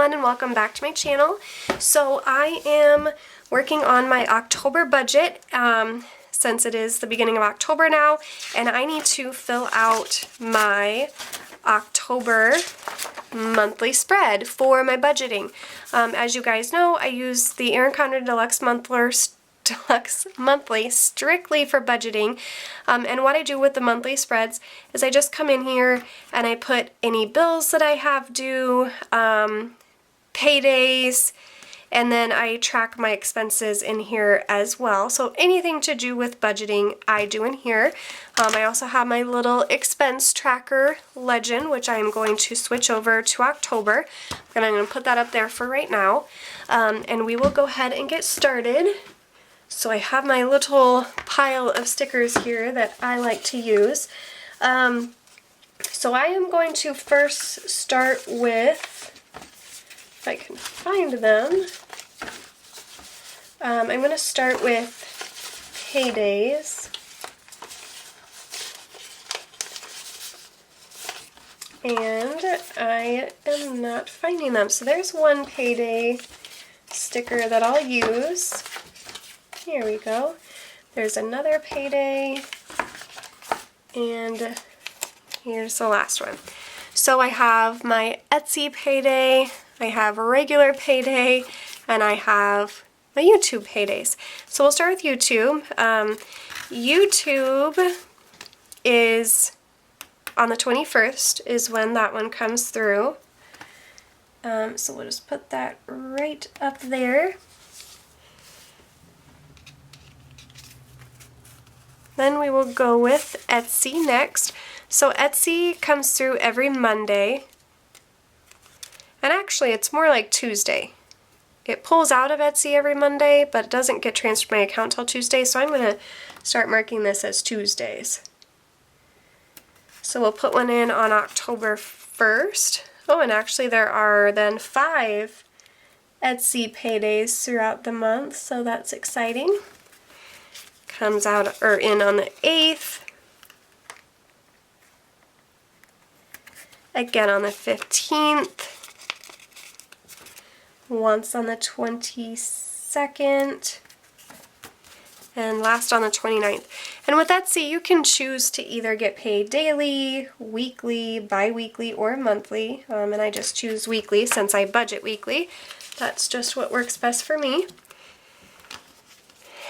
everyone, and welcome back to my channel. So I am working on my October budget since it is the beginning of October now, and I need to fill out my October monthly spread for my budgeting. As you guys know, I use the Erin Condren Deluxe monthly strictly for budgeting, and what I do with the monthly spreads is I just come in here and I put any bills that I have due, paydays, and then I track my expenses in here as well. So anything to do with budgeting I do in here. I also have my little expense tracker legend, which I am going to switch over to October, and I'm going to put that up there for right now, and we will go ahead and get started. So I have my little pile of stickers here that I like to use. So I am going to first start with, if I can find them, I'm going to start with Paydays. And I am not finding them. So there's one Payday sticker that I'll use. Here we go. There's another Payday, and here's the last one. So I have my Etsy Payday, I have a regular Payday, and I have my YouTube Paydays. So we'll start with YouTube. YouTube is on the 21st is when that one comes through. So we'll just put that right up there. Then we will go with Etsy next. So Etsy comes through every Monday. And actually it's more like Tuesday. It pulls out of Etsy every Monday, but it doesn't get transferred to my account till Tuesday, so I'm going to start marking this as Tuesdays. So we'll put one in on October 1st. Oh, and actually there are then 5 Etsy Paydays throughout the month, so that's exciting. Comes out or in on the 8th, again on the 15th, once on the 22nd, and last on the 29th. And with Etsy, you can choose to either get paid daily, weekly, bi-weekly, or monthly, and I just choose weekly since I budget weekly. That's just what works best for me.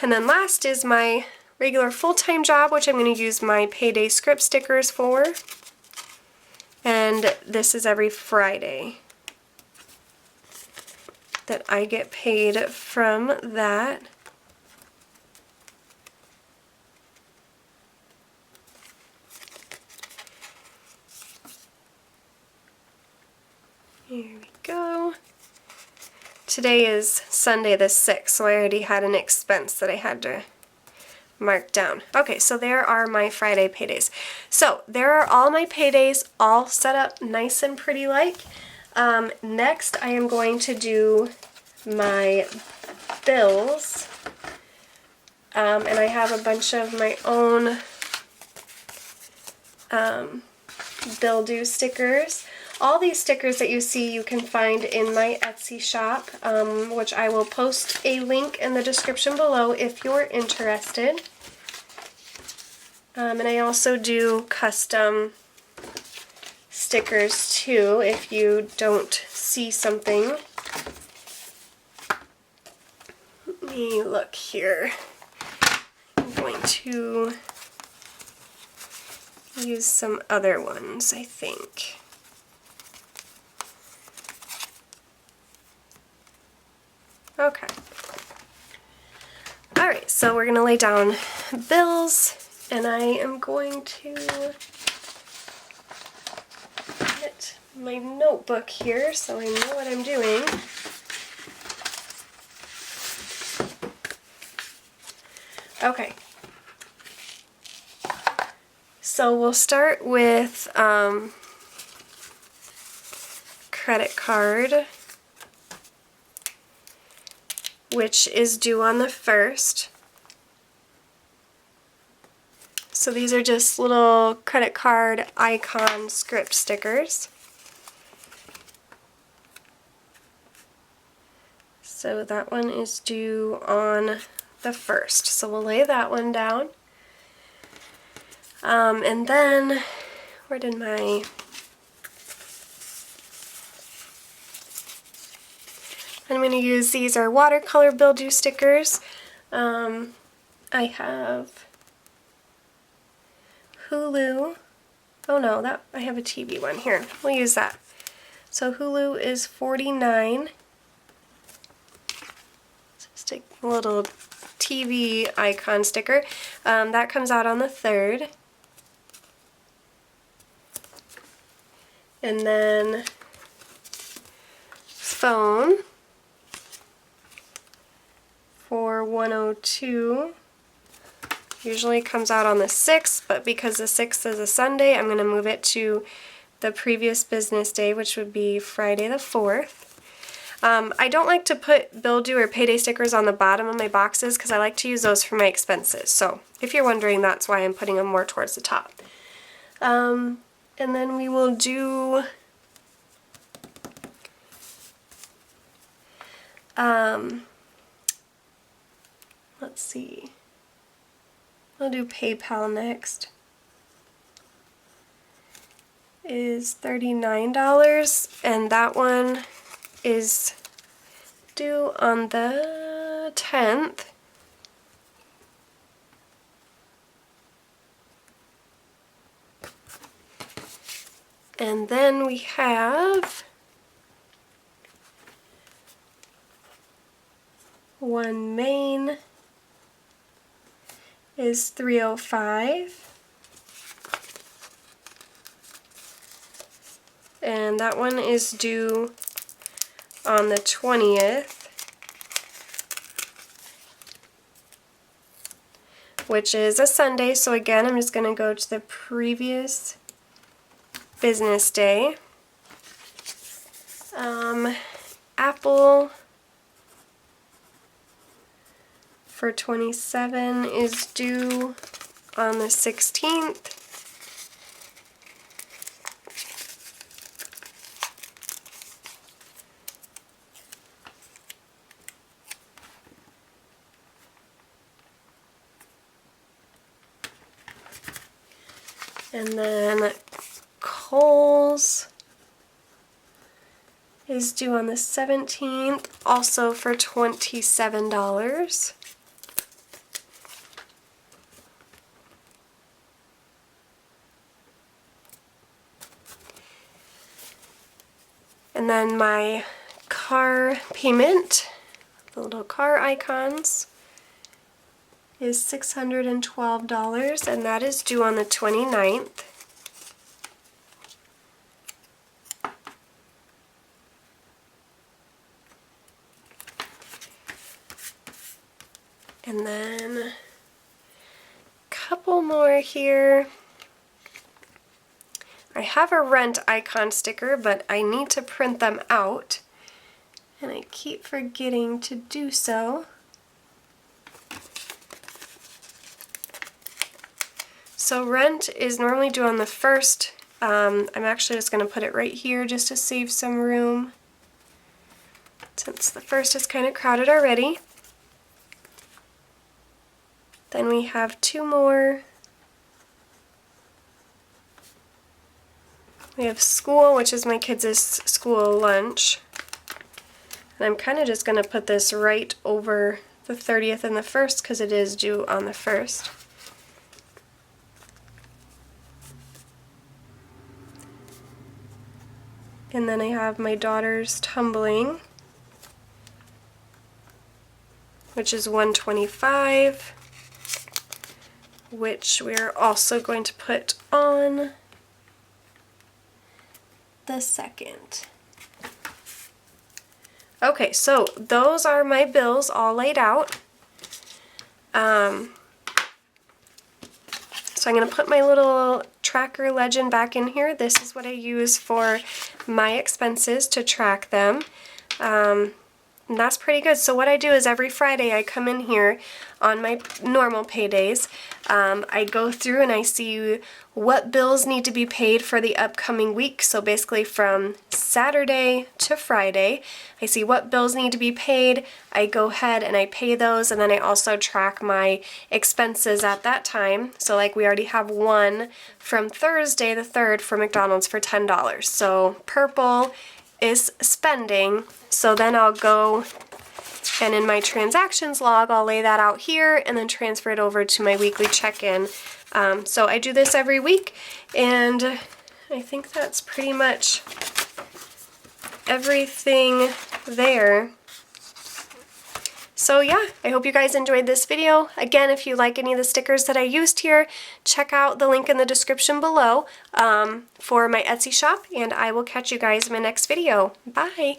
And then last is my regular full-time job, which I'm going to use my Payday script stickers for. And this is every Friday that I get paid from that. Here we go. Today is Sunday the 6th, so I already had an expense that I had to mark down. Okay, so there are my Friday paydays. So there are all my paydays all set up nice and pretty like. Next I am going to do my bills. And I have a bunch of my own bill due stickers. All these stickers that you see you can find in my Etsy shop, which I will post a link in the description below if you're interested. And I also do custom stickers too if you don't see something. Let me look here. I'm going to use some other ones, I think. Okay. Alright, so we're going to lay down bills, and I am going to get my notebook here so I know what I'm doing. Okay. So we'll start with credit card, which is due on the 1st. So these are just little credit card icon script stickers. So that one is due on the 1st. So we'll lay that one down. And then, where did my... I'm going to use, these are watercolor Build You stickers. I have Hulu. Oh no, that I have a TV one here. We'll use that. So Hulu is $49. Just a little TV icon sticker. That comes out on the 3rd. And then phone for $102. Usually comes out on the 6th, but because the 6th is a Sunday, I'm going to move it to the previous business day, which would be Friday the 4th. I don't like to put Build You or Payday stickers on the bottom of my boxes because I like to use those for my expenses. So if you're wondering, that's why I'm putting them more towards the top. And then we will do let's see. I'll do PayPal next. Is $39, and that one is due on the 10th. And then we have One Main is $305. And that one is due on the 20th, which is a Sunday. So again, I'm just going to go to the previous business day. Apple for $27 is due on the 16th. And then Kohl's is due on the 17th, also for $27. And then my car payment, the little car icons, is $612, and that is due on the 29th. And then a couple more here. I have a rent icon sticker, but I need to print them out, and I keep forgetting to do so. So rent is normally due on the 1st. I'm actually just going to put it right here just to save some room, since the 1st is kind of crowded already. Then we have two more. We have school, which is my kids' school lunch. And I'm kind of just going to put this right over the 30th and the 1st because it is due on the 1st. And then I have my daughter's tumbling, which is $125, which we're also going to put on the 2nd. Okay, so those are my bills all laid out. So I'm going to put my little tracker legend back in here. This is what I use for my expenses to track them. And that's pretty good. So what I do is every Friday I come in here on my normal paydays. I go through and I see what bills need to be paid for the upcoming week. So basically from Saturday to Friday, I see what bills need to be paid. I go ahead and I pay those, and then I also track my expenses at that time. So like we already have one from Thursday the 3rd for McDonald's for $10. So purple is spending. So then I'll go and in my transactions log, I'll lay that out here and then transfer it over to my weekly check-in. So I do this every week, and I think that's pretty much everything there. So yeah, I hope you guys enjoyed this video. Again, if you like any of the stickers that I used here, check out the link in the description below for my Etsy shop, and I will catch you guys in my next video. Bye!